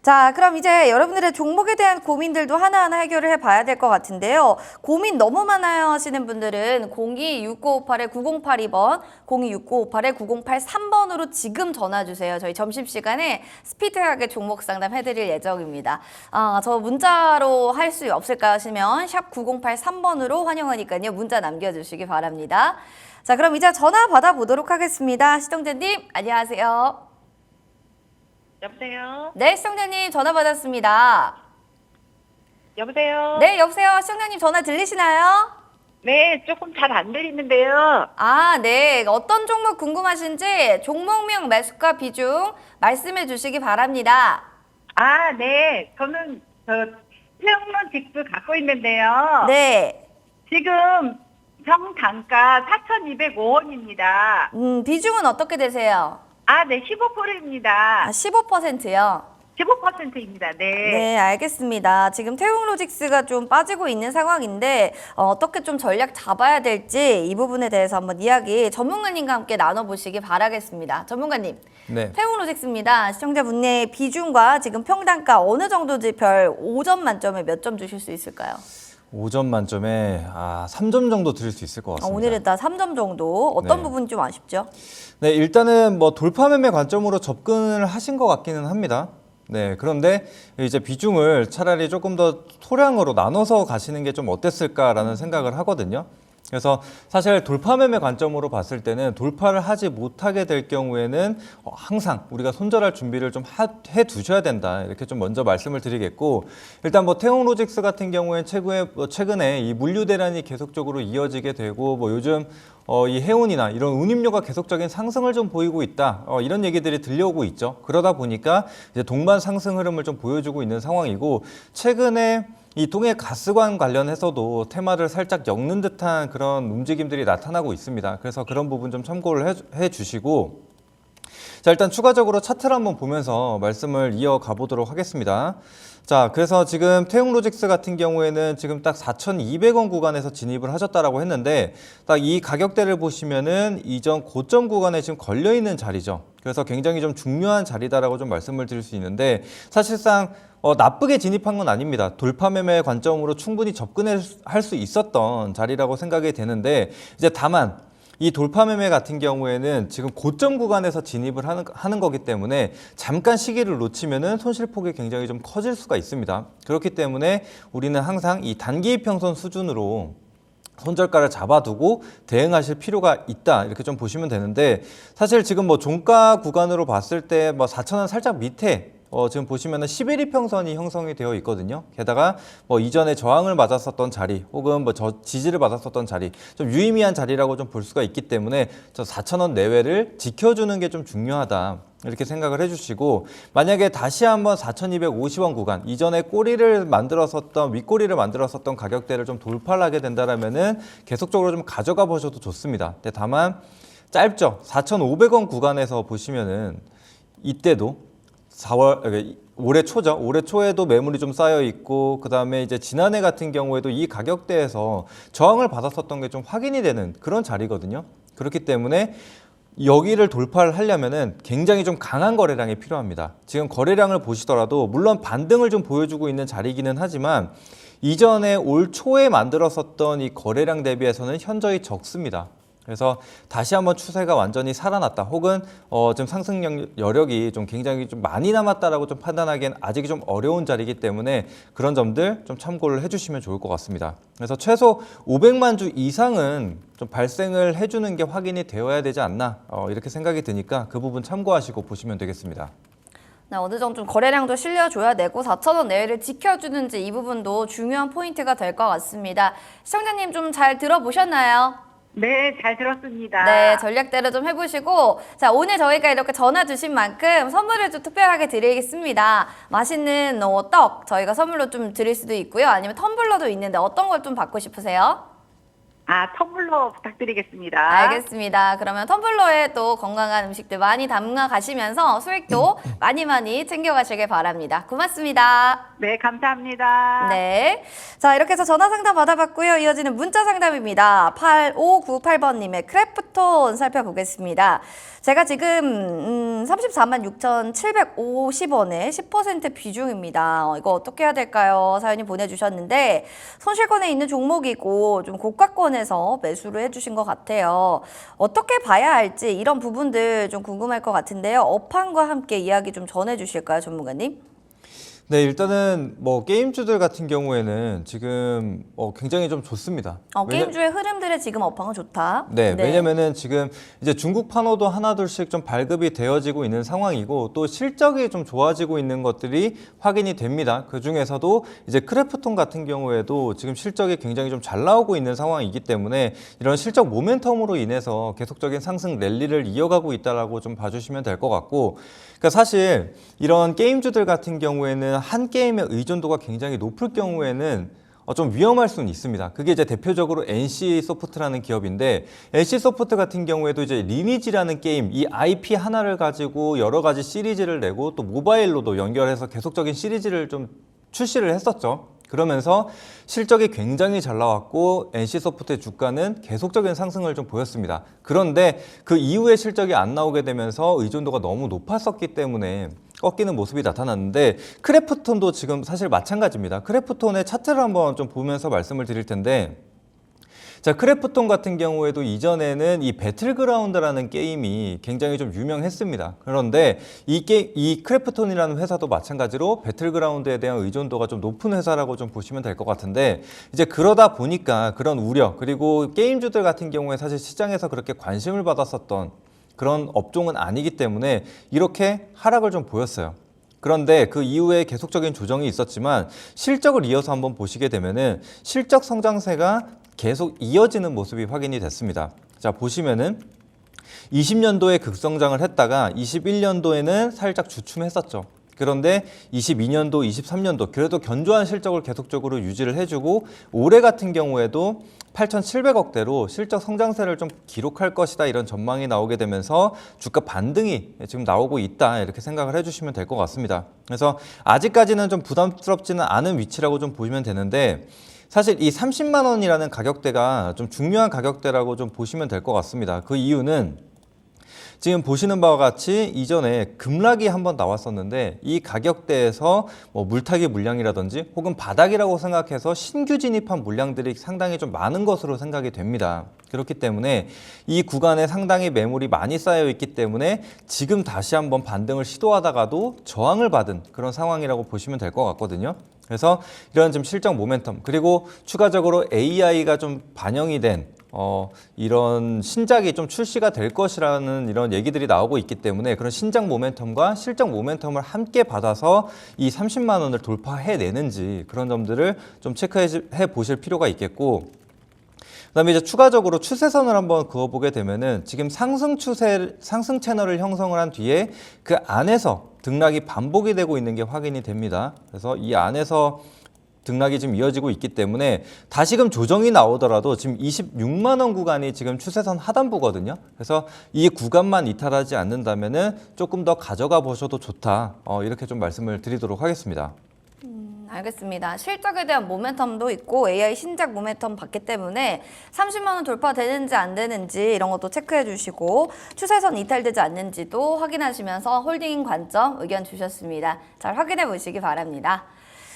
자, 그럼 이제 여러분들의 종목에 대한 고민들도 하나하나 해결을 해봐야 될 것 같은데요. 고민 너무 많아요 하시는 분들은 02-6958-9082번, 02-6958-9083번으로 지금 전화주세요. 저희 점심시간에 스피드하게 종목 상담 해드릴 예정입니다. 저 문자로 할 수 없을까 하시면 샵 9083번으로 환영하니까요. 문자 남겨주시기 바랍니다. 자, 그럼 이제 전화 받아보도록 하겠습니다. 시청자님, 안녕하세요. 여보세요? 네, 시청자님 전화 받았습니다. 여보세요? 네, 여보세요. 시청자님 전화 들리시나요? 네, 조금 잘 안 들리는데요. 네. 어떤 종목 궁금하신지 종목명 매수가 비중 말씀해 주시기 바랍니다. 네. 저는 태영론 직수 갖고 있는데요. 네. 지금 평단가 4,205원입니다. 비중은 어떻게 되세요? 네, 15%입니다. 15%요. 15%입니다. 네. 네, 알겠습니다. 지금 태웅로직스가 좀 빠지고 있는 상황인데 어떻게 좀 전략 잡아야 될지 이 부분에 대해서 한번 이야기 전문가님과 함께 나눠보시기 바라겠습니다. 전문가님, 네. 태웅로직스입니다. 시청자분의 비중과 지금 평단가 어느 정도인지 별 5점 만점에 몇 점 주실 수 있을까요? 5점 만점에 3점 정도 드릴 수 있을 것 같습니다. 오늘은 다 3점 정도. 어떤 네. 부분이 좀 아쉽죠? 네, 일단은 뭐 돌파 매매 관점으로 접근을 하신 것 같기는 합니다. 네, 그런데 이제 비중을 차라리 조금 더 소량으로 나눠서 가시는 게 좀 어땠을까라는 생각을 하거든요. 그래서 사실 돌파 매매 관점으로 봤을 때는 돌파를 하지 못하게 될 경우에는 항상 우리가 손절할 준비를 좀 해 두셔야 된다. 이렇게 좀 먼저 말씀을 드리겠고, 일단 뭐 태웅로직스 같은 경우에 최근에 이 물류 대란이 계속적으로 이어지게 되고, 뭐 요즘 이 해운이나 이런 운임료가 계속적인 상승을 좀 보이고 있다. 이런 얘기들이 들려오고 있죠. 그러다 보니까 이제 동반 상승 흐름을 좀 보여주고 있는 상황이고, 최근에 이 동해 가스관 관련해서도 테마를 살짝 엮는 듯한 그런 움직임들이 나타나고 있습니다. 그래서 그런 부분 좀 참고를 해 주시고, 자, 일단 추가적으로 차트를 한번 보면서 말씀을 이어가 보도록 하겠습니다. 자, 그래서 지금 태웅로직스 같은 경우에는 지금 딱 4,200원 구간에서 진입을 하셨다라고 했는데, 딱 이 가격대를 보시면은 이전 고점 구간에 지금 걸려 있는 자리죠. 그래서 굉장히 좀 중요한 자리다라고 좀 말씀을 드릴 수 있는데, 사실상 나쁘게 진입한 건 아닙니다. 돌파 매매 관점으로 충분히 접근할 수 있었던 자리라고 생각이 되는데, 이제 다만 이 돌파 매매 같은 경우에는 지금 고점 구간에서 진입을 하는 거기 때문에 잠깐 시기를 놓치면은 손실폭이 굉장히 좀 커질 수가 있습니다. 그렇기 때문에 우리는 항상 이 단기 이평선 수준으로 손절가를 잡아두고 대응하실 필요가 있다, 이렇게 좀 보시면 되는데, 사실 지금 뭐 종가 구간으로 봤을 때 뭐 4,000원 살짝 밑에 지금 보시면은 11이평선이 형성이 되어 있거든요. 게다가 뭐 이전에 저항을 맞았었던 자리 혹은 뭐 지지를 받았었던 자리, 좀 유의미한 자리라고 좀 볼 수가 있기 때문에 저 4,000원 내외를 지켜주는 게 좀 중요하다, 이렇게 생각을 해주시고, 만약에 다시 한번 4,250원 구간, 이전에 윗꼬리를 만들었었던 가격대를 좀 돌파를 하게 된다라면은 계속적으로 좀 가져가 보셔도 좋습니다. 근데 다만 짧죠. 4,500원 구간에서 보시면은 이때도 올해 초죠. 올해 초에도 매물이 좀 쌓여 있고, 그 다음에 이제 지난해 같은 경우에도 이 가격대에서 저항을 받았었던 게 좀 확인이 되는 그런 자리거든요. 그렇기 때문에 여기를 돌파를 하려면은 굉장히 좀 강한 거래량이 필요합니다. 지금 거래량을 보시더라도 물론 반등을 좀 보여주고 있는 자리이기는 하지만 이전에 올 초에 만들었었던 이 거래량 대비해서는 현저히 적습니다. 그래서 다시 한번 추세가 완전히 살아났다, 혹은 좀 상승 여력이 좀 굉장히 좀 많이 남았다라고 좀 판단하기엔 아직 좀 어려운 자리이기 때문에 그런 점들 좀 참고를 해주시면 좋을 것 같습니다. 그래서 최소 500만 주 이상은 좀 발생을 해주는 게 확인이 되어야 되지 않나, 이렇게 생각이 드니까 그 부분 참고하시고 보시면 되겠습니다. 어느 정도 좀 거래량도 실려줘야 되고 4,000원 내외를 지켜주는지 이 부분도 중요한 포인트가 될 것 같습니다. 시청자님 좀 잘 들어보셨나요? 네, 잘 들었습니다. 네, 전략대로 좀 해보시고, 자, 오늘 저희가 이렇게 전화 주신 만큼 선물을 좀 특별하게 드리겠습니다. 맛있는 떡 저희가 선물로 좀 드릴 수도 있고요. 아니면 텀블러도 있는데 어떤 걸 좀 받고 싶으세요? 텀블러 부탁드리겠습니다. 알겠습니다. 그러면 텀블러에 또 건강한 음식들 많이 담가 가시면서 수익도 많이 많이 챙겨가시길 바랍니다. 고맙습니다. 네, 감사합니다. 네. 자, 이렇게 해서 전화 상담 받아봤고요. 이어지는 문자 상담입니다. 8598번님의 크래프톤 살펴보겠습니다. 제가 지금 34만 6,750원에 10% 비중입니다. 이거 어떻게 해야 될까요? 사연이 보내주셨는데 손실권에 있는 종목이고 좀 고가권에서 매수를 해주신 것 같아요. 어떻게 봐야 할지 이런 부분들 좀 궁금할 것 같은데요. 업황과 함께 이야기 좀 전해주실까요, 전문가님? 네, 일단은 뭐 게임주들 같은 경우에는 지금 굉장히 좀 좋습니다. 게임주의 흐름들의 지금 업황은 좋다. 네, 왜냐면은 지금 이제 중국 판호도 하나둘씩 좀 발급이 되어지고 있는 상황이고 또 실적이 좀 좋아지고 있는 것들이 확인이 됩니다. 그 중에서도 이제 크래프톤 같은 경우에도 지금 실적이 굉장히 좀 잘 나오고 있는 상황이기 때문에 이런 실적 모멘텀으로 인해서 계속적인 상승 랠리를 이어가고 있다라고 좀 봐주시면 될 것 같고, 그러니까 사실 이런 게임주들 같은 경우에는 한 게임의 의존도가 굉장히 높을 경우에는 좀 위험할 수는 있습니다. 그게 이제 대표적으로 NC소프트라는 기업인데, NC소프트 같은 경우에도 이제 리니지라는 게임, 이 IP 하나를 가지고 여러 가지 시리즈를 내고 또 모바일로도 연결해서 계속적인 시리즈를 좀 출시를 했었죠. 그러면서 실적이 굉장히 잘 나왔고 NC소프트의 주가는 계속적인 상승을 좀 보였습니다. 그런데 그 이후에 실적이 안 나오게 되면서 의존도가 너무 높았었기 때문에 꺾이는 모습이 나타났는데, 크래프톤도 지금 사실 마찬가지입니다. 크래프톤의 차트를 한번 좀 보면서 말씀을 드릴 텐데, 자, 크래프톤 같은 경우에도 이전에는 이 배틀그라운드라는 게임이 굉장히 좀 유명했습니다. 그런데 이 크래프톤이라는 회사도 마찬가지로 배틀그라운드에 대한 의존도가 좀 높은 회사라고 좀 보시면 될 것 같은데, 이제 그러다 보니까 그런 우려, 그리고 게임주들 같은 경우에 사실 시장에서 그렇게 관심을 받았었던 그런 업종은 아니기 때문에 이렇게 하락을 좀 보였어요. 그런데 그 이후에 계속적인 조정이 있었지만 실적을 이어서 한번 보시게 되면은 실적 성장세가 계속 이어지는 모습이 확인이 됐습니다. 자, 보시면은 20년도에 급성장을 했다가 21년도에는 살짝 주춤했었죠. 그런데 22년도, 23년도 그래도 견조한 실적을 계속적으로 유지를 해주고, 올해 같은 경우에도 8,700억대로 실적 성장세를 좀 기록할 것이다, 이런 전망이 나오게 되면서 주가 반등이 지금 나오고 있다, 이렇게 생각을 해주시면 될 것 같습니다. 그래서 아직까지는 좀 부담스럽지는 않은 위치라고 좀 보시면 되는데, 사실 이 30만 원이라는 가격대가 좀 중요한 가격대라고 좀 보시면 될 것 같습니다. 그 이유는 지금 보시는 바와 같이 이전에 급락이 한번 나왔었는데, 이 가격대에서 뭐 물타기 물량이라든지 혹은 바닥이라고 생각해서 신규 진입한 물량들이 상당히 좀 많은 것으로 생각이 됩니다. 그렇기 때문에 이 구간에 상당히 매물이 많이 쌓여 있기 때문에 지금 다시 한번 반등을 시도하다가도 저항을 받은 그런 상황이라고 보시면 될 것 같거든요. 그래서 이런 좀 실적 모멘텀, 그리고 추가적으로 AI가 좀 반영이 된 이런 신작이 좀 출시가 될 것이라는 이런 얘기들이 나오고 있기 때문에, 그런 신작 모멘텀과 실적 모멘텀을 함께 받아서 이 30만 원을 돌파해내는지 그런 점들을 좀 체크해 보실 필요가 있겠고, 그다음에 이제 추가적으로 추세선을 한번 그어보게 되면은 지금 상승 채널을 형성을 한 뒤에 그 안에서 등락이 반복이 되고 있는 게 확인이 됩니다. 그래서 이 안에서 등락이 지금 이어지고 있기 때문에 다시금 조정이 나오더라도 지금 26만 원 구간이 지금 추세선 하단부거든요. 그래서 이 구간만 이탈하지 않는다면은 조금 더 가져가 보셔도 좋다. 이렇게 좀 말씀을 드리도록 하겠습니다. 알겠습니다. 실적에 대한 모멘텀도 있고 AI 신작 모멘텀 봤기 때문에 30만 원 돌파되는지 안 되는지 이런 것도 체크해 주시고, 추세선 이탈되지 않는지도 확인하시면서 홀딩 관점 의견 주셨습니다. 잘 확인해 보시기 바랍니다.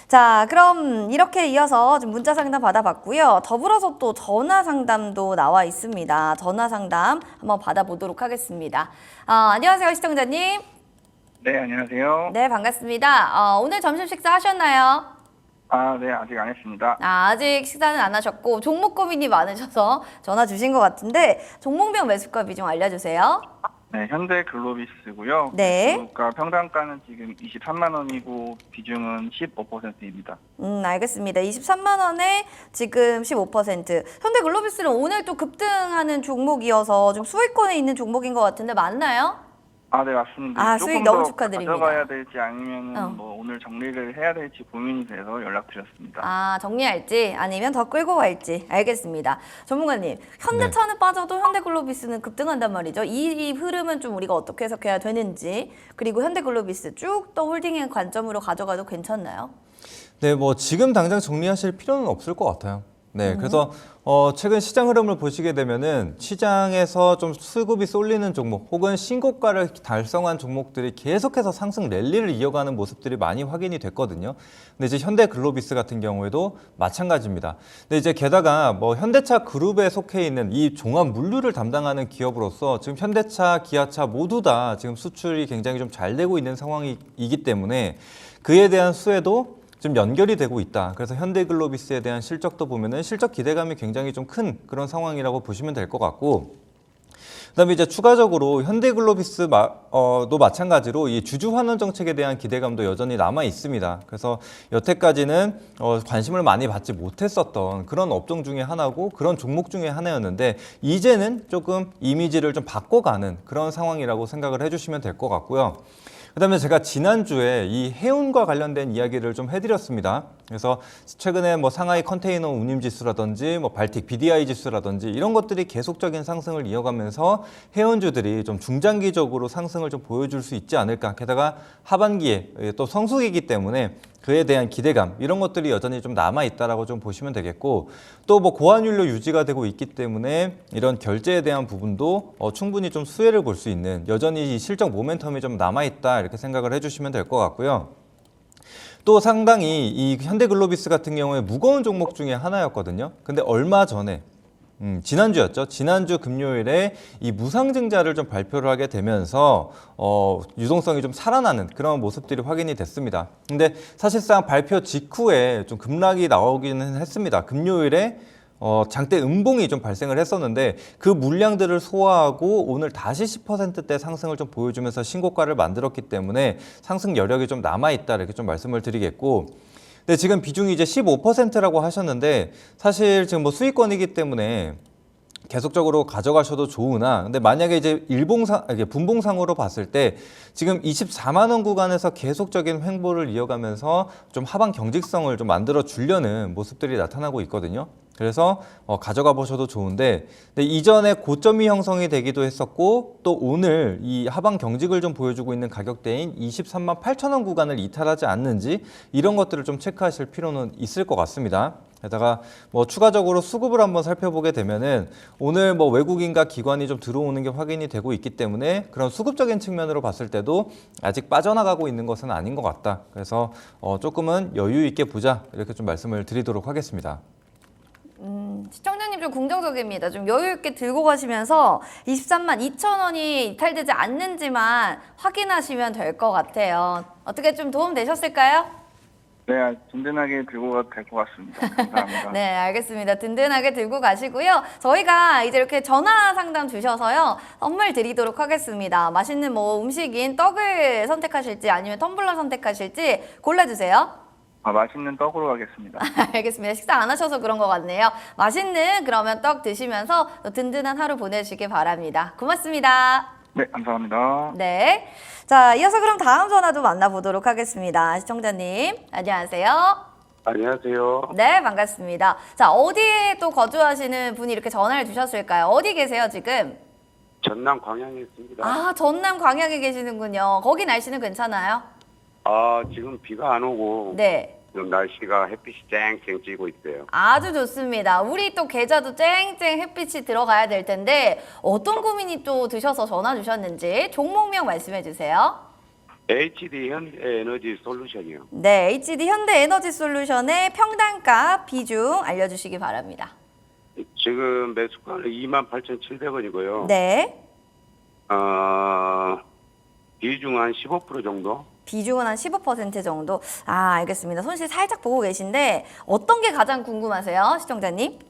자, 그럼 이렇게 이어서 지금 문자 상담 받아봤고요. 더불어서 또 전화 상담도 나와 있습니다. 전화 상담 한번 받아보도록 하겠습니다. 안녕하세요, 시청자님. 네, 안녕하세요. 네, 반갑습니다. 오늘 점심 식사 하셨나요? 네, 아직 안 했습니다. 아직 식사는 안 하셨고 종목 고민이 많으셔서 전화 주신 것 같은데, 종목명 매수가 비중 알려주세요. 네, 현대 글로비스고요. 네. 매수가 평단가는 지금 23만 원이고 비중은 15%입니다. 알겠습니다. 23만 원에 지금 15%. 현대 글로비스는 오늘 또 급등하는 종목이어서 좀 수익권에 있는 종목인 것 같은데 맞나요? 네, 맞습니다. 아, 조금 수익 너무 더 축하드립니다. 가져가야 될지 아니면 어. 뭐 오늘 정리를 해야 될지 고민이 돼서 연락드렸습니다. 아, 정리할지 아니면 더 끌고 갈지. 알겠습니다. 전문가님, 현대차는 네. 빠져도 현대글로비스는 급등한단 말이죠. 이 흐름은 좀 우리가 어떻게 해석해야 되는지, 그리고 현대글로비스 쭉 더 홀딩의 관점으로 가져가도 괜찮나요? 네, 뭐 지금 당장 정리하실 필요는 없을 것 같아요. 네, 그래서 최근 시장 흐름을 보시게 되면은 시장에서 좀 수급이 쏠리는 종목 혹은 신고가를 달성한 종목들이 계속해서 상승 랠리를 이어가는 모습들이 많이 확인이 됐거든요. 근데 이제 현대글로비스 같은 경우에도 마찬가지입니다. 근데 이제 게다가 뭐 현대차 그룹에 속해 있는 이 종합 물류를 담당하는 기업으로서 지금 현대차, 기아차 모두 다 지금 수출이 굉장히 좀 잘 되고 있는 상황이기 때문에 그에 대한 수혜도 좀 연결이 되고 있다. 그래서 현대글로비스에 대한 실적도 보면은 실적 기대감이 굉장히 좀 큰 그런 상황이라고 보시면 될 것 같고, 그다음에 이제 추가적으로 현대글로비스도 마찬가지로 이 주주 환원 정책에 대한 기대감도 여전히 남아 있습니다. 그래서 여태까지는 관심을 많이 받지 못했었던 그런 업종 중에 하나고 그런 종목 중에 하나였는데 이제는 조금 이미지를 좀 바꿔가는 그런 상황이라고 생각을 해주시면 될 것 같고요. 그다음에 제가 지난주에 이 해운과 관련된 이야기를 좀 해드렸습니다. 그래서 최근에 뭐 상하이 컨테이너 운임 지수라든지 뭐 발틱 BDI 지수라든지 이런 것들이 계속적인 상승을 이어가면서 해운주들이 좀 중장기적으로 상승을 좀 보여줄 수 있지 않을까. 게다가 하반기에 또 성수기이기 때문에 그에 대한 기대감 이런 것들이 여전히 좀 남아 있다라고 좀 보시면 되겠고, 또 뭐 고환율로 유지가 되고 있기 때문에 이런 결제에 대한 부분도 충분히 좀 수혜를 볼 수 있는 여전히 이 실적 모멘텀이 좀 남아 있다 이렇게 생각을 해주시면 될 것 같고요. 또 상당히 이 현대글로비스 같은 경우에 무거운 종목 중에 하나였거든요. 근데 얼마 전에 지난주였죠. 지난주 금요일에 이 무상증자를 좀 발표를 하게 되면서 유동성이 좀 살아나는 그런 모습들이 확인이 됐습니다. 근데 사실상 발표 직후에 좀 급락이 나오기는 했습니다. 금요일에 장대 음봉이 좀 발생을 했었는데 그 물량들을 소화하고 오늘 다시 10%대 상승을 좀 보여주면서 신고가를 만들었기 때문에 상승 여력이 좀 남아있다 이렇게 좀 말씀을 드리겠고, 근데 지금 비중이 이제 15%라고 하셨는데 사실 지금 뭐 수익권이기 때문에 계속적으로 가져가셔도 좋으나, 근데 만약에 이제 분봉상으로 봤을 때 지금 24만 원 구간에서 계속적인 횡보를 이어가면서 좀 하방 경직성을 좀 만들어 주려는 모습들이 나타나고 있거든요. 그래서 가져가 보셔도 좋은데, 근데 이전에 고점이 형성이 되기도 했었고 또 오늘 이 하방 경직을 좀 보여주고 있는 가격대인 23만 8천 원 구간을 이탈하지 않는지 이런 것들을 좀 체크하실 필요는 있을 것 같습니다. 게다가 뭐 추가적으로 수급을 한번 살펴보게 되면은 오늘 뭐 외국인과 기관이 좀 들어오는 게 확인이 되고 있기 때문에 그런 수급적인 측면으로 봤을 때도 아직 빠져나가고 있는 것은 아닌 것 같다. 그래서 조금은 여유 있게 보자 이렇게 좀 말씀을 드리도록 하겠습니다. 시청자님 좀 긍정적입니다. 좀 여유 있게 들고 가시면서 23만 2천 원이 이탈되지 않는지만 확인하시면 될 것 같아요. 어떻게 좀 도움 되셨을까요? 네, 든든하게 들고 가도 될 것 같습니다. 감사합니다. 네, 알겠습니다. 든든하게 들고 가시고요. 저희가 이제 이렇게 전화 상담 주셔서요. 선물 드리도록 하겠습니다. 맛있는 뭐 음식인 떡을 선택하실지 아니면 텀블러 선택하실지 골라주세요. 맛있는 떡으로 가겠습니다. 알겠습니다. 식사 안 하셔서 그런 것 같네요. 맛있는 그러면 떡 드시면서 든든한 하루 보내시길 바랍니다. 고맙습니다. 네, 감사합니다. 네. 자, 이어서 그럼 다음 전화도 만나보도록 하겠습니다. 시청자님, 안녕하세요. 안녕하세요. 네, 반갑습니다. 자, 어디에 또 거주하시는 분이 이렇게 전화를 주셨을까요? 어디 계세요, 지금? 전남 광양에 있습니다. 아, 전남 광양에 계시는군요. 거기 날씨는 괜찮아요? 지금 비가 안 오고 네. 지금 날씨가 햇빛이 쨍쨍 찌고 있어요. 아주 좋습니다. 우리 또 계좌도 쨍쨍 햇빛이 들어가야 될 텐데 어떤 고민이 또 드셔서 전화 주셨는지 종목명 말씀해 주세요. HD 현대에너지 솔루션이요. 네, HD 현대에너지 솔루션의 평단가 비중 알려주시기 바랍니다. 지금 매수가는 28,700원이고요. 네, 비중 한 15% 정도? 비중은 한 15% 정도. 아, 알겠습니다. 손실 살짝 보고 계신데 어떤 게 가장 궁금하세요, 시청자님?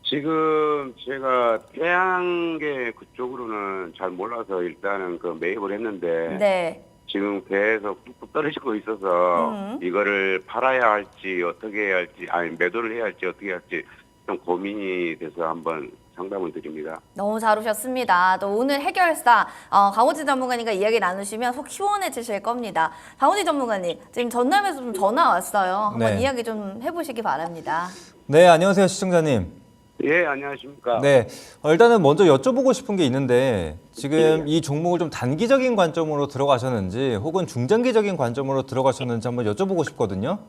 지금 제가 태양계 그쪽으로는 잘 몰라서 일단은 그 매입을 했는데 네. 지금 계속 뚝뚝 떨어지고 있어서 이거를 팔아야 할지 어떻게 해야 할지 아니 매도를 해야 할지 어떻게 해야 할지 좀 고민이 돼서 한번 상담을 드립니다. 너무 잘 오셨습니다. 또 오늘 해결사 강호진 전문가님과 이야기 나누시면 속 시원해지실 겁니다. 강호진 전문가님, 지금 전남에서 좀 전화 왔어요. 한번 네. 이야기 좀 해보시기 바랍니다. 네, 안녕하세요, 시청자님. 예, 안녕하십니까. 네, 일단은 먼저 여쭤보고 싶은 게 있는데 지금 이 종목을 좀 단기적인 관점으로 들어가셨는지 혹은 중장기적인 관점으로 들어가셨는지 한번 여쭤보고 싶거든요.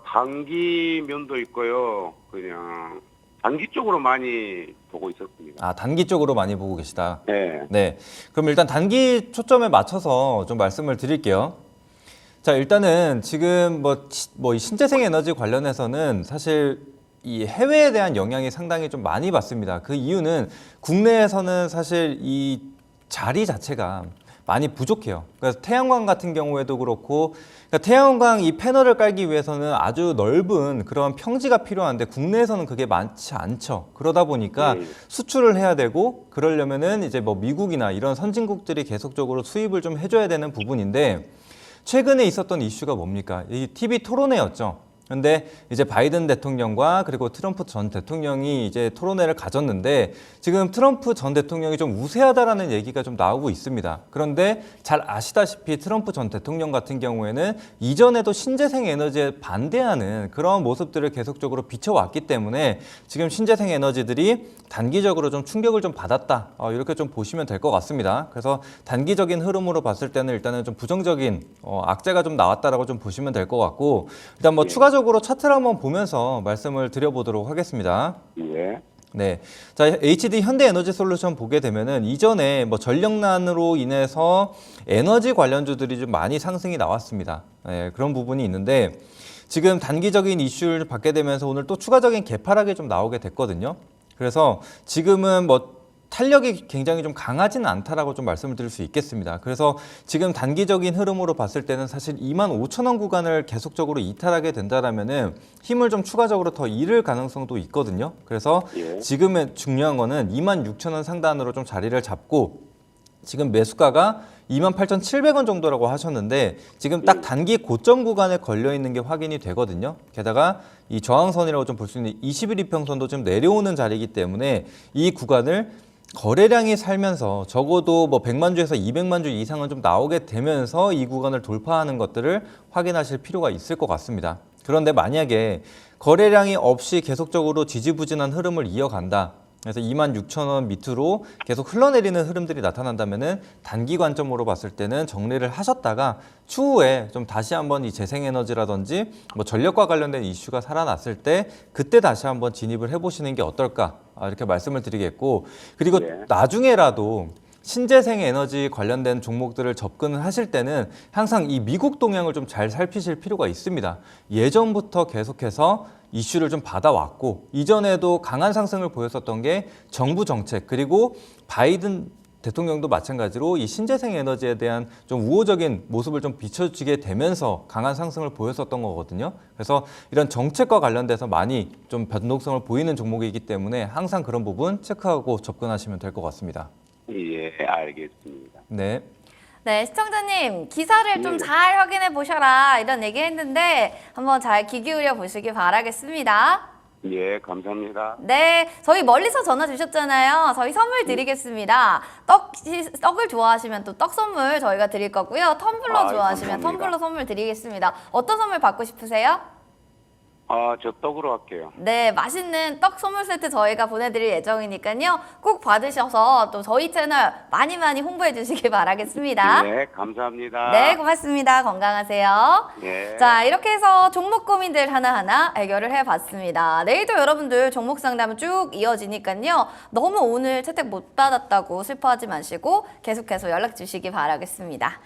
단기 면도 있고요. 그냥 단기 쪽으로 많이 보고 있었습니다. 아, 단기 쪽으로 많이 보고 계시다. 네. 네, 그럼 일단 단기 초점에 맞춰서 좀 말씀을 드릴게요. 자, 일단은 지금 이 신재생 에너지 관련해서는 사실 이 해외에 대한 영향이 상당히 좀 많이 받습니다. 그 이유는 국내에서는 사실 이 자리 자체가 많이 부족해요. 그래서 태양광 같은 경우에도 그렇고, 그러니까 태양광 이 패널을 깔기 위해서는 아주 넓은 그런 평지가 필요한데 국내에서는 그게 많지 않죠. 그러다 보니까 수출을 해야 되고, 그러려면은 이제 뭐 미국이나 이런 선진국들이 계속적으로 수입을 좀 해줘야 되는 부분인데, 최근에 있었던 이슈가 뭡니까? 이 TV 토론회였죠. 근데 이제 바이든 대통령과 그리고 트럼프 전 대통령이 이제 토론회를 가졌는데 지금 트럼프 전 대통령이 좀 우세하다라는 얘기가 좀 나오고 있습니다. 그런데 잘 아시다시피 트럼프 전 대통령 같은 경우에는 이전에도 신재생 에너지에 반대하는 그런 모습들을 계속적으로 비춰왔기 때문에 지금 신재생 에너지들이 단기적으로 좀 충격을 좀 받았다. 이렇게 좀 보시면 될 것 같습니다. 그래서 단기적인 흐름으로 봤을 때는 일단은 좀 부정적인 악재가 좀 나왔다라고 좀 보시면 될 것 같고 일단 뭐 추가적으로 차트를 한번 보면서 말씀을 드려보도록 하겠습니다. 예. 네, 자 HD 현대에너지솔루션 보게 되면은 이전에 뭐 전력난으로 인해서 에너지 관련주들이 좀 많이 상승이 나왔습니다. 네, 그런 부분이 있는데 지금 단기적인 이슈를 받게 되면서 오늘 또 추가적인 개파락이 좀 나오게 됐거든요. 그래서 지금은 뭐 탄력이 굉장히 좀 강하지는 않다라고 좀 말씀을 드릴 수 있겠습니다. 그래서 지금 단기적인 흐름으로 봤을 때는 사실 25,000원 구간을 계속적으로 이탈하게 된다라면은 힘을 좀 추가적으로 더 잃을 가능성도 있거든요. 그래서 지금의 중요한 거는 26,000원 상단으로 좀 자리를 잡고 지금 매수가가 28,700원 정도라고 하셨는데 지금 딱 단기 고점 구간에 걸려 있는 게 확인이 되거든요. 게다가 이 저항선이라고 좀 볼 수 있는 21 이평선도 좀 내려오는 자리이기 때문에 이 구간을 거래량이 살면서 적어도 뭐 100만 주에서 200만 주 이상은 좀 나오게 되면서 이 구간을 돌파하는 것들을 확인하실 필요가 있을 것 같습니다. 그런데 만약에 거래량이 없이 계속적으로 지지부진한 흐름을 이어간다. 그래서 26,000원 밑으로 계속 흘러내리는 흐름들이 나타난다면은 단기 관점으로 봤을 때는 정리를 하셨다가 추후에 좀 다시 한번 이 재생에너지라든지 뭐 전력과 관련된 이슈가 살아났을 때 그때 다시 한번 진입을 해보시는 게 어떨까 이렇게 말씀을 드리겠고 그리고 나중에라도 신재생 에너지 관련된 종목들을 접근을 하실 때는 항상 이 미국 동향을 좀 잘 살피실 필요가 있습니다. 예전부터 계속해서 이슈를 좀 받아왔고 이전에도 강한 상승을 보였었던 게 정부 정책 그리고 바이든 대통령도 마찬가지로 이 신재생 에너지에 대한 좀 우호적인 모습을 좀 비춰지게 되면서 강한 상승을 보였었던 거거든요. 그래서 이런 정책과 관련돼서 많이 좀 변동성을 보이는 종목이기 때문에 항상 그런 부분 체크하고 접근하시면 될 것 같습니다. 예, 알겠습니다. 네. 네, 시청자님 기사를 좀 잘 확인해 보셔라 이런 얘기 했는데 한번 잘 귀 기울여 보시기 바라겠습니다. 예, 감사합니다. 네, 저희 멀리서 전화 주셨잖아요. 저희 선물 드리겠습니다. 떡을 좋아하시면 또 떡 선물 저희가 드릴 거고요. 텀블러 좋아하시면 감사합니다. 텀블러 선물 드리겠습니다. 어떤 선물 받고 싶으세요? 저 떡으로 할게요. 네, 맛있는 떡 선물 세트 저희가 보내드릴 예정이니까요. 꼭 받으셔서 또 저희 채널 많이 홍보해 주시기 바라겠습니다. 네, 감사합니다. 네, 고맙습니다. 건강하세요. 예. 자, 이렇게 해서 종목 고민들 하나하나 해결을 해봤습니다. 내일도 여러분들 종목 상담은 쭉 이어지니까요. 너무 오늘 채택 못 받았다고 슬퍼하지 마시고 계속해서 연락 주시기 바라겠습니다.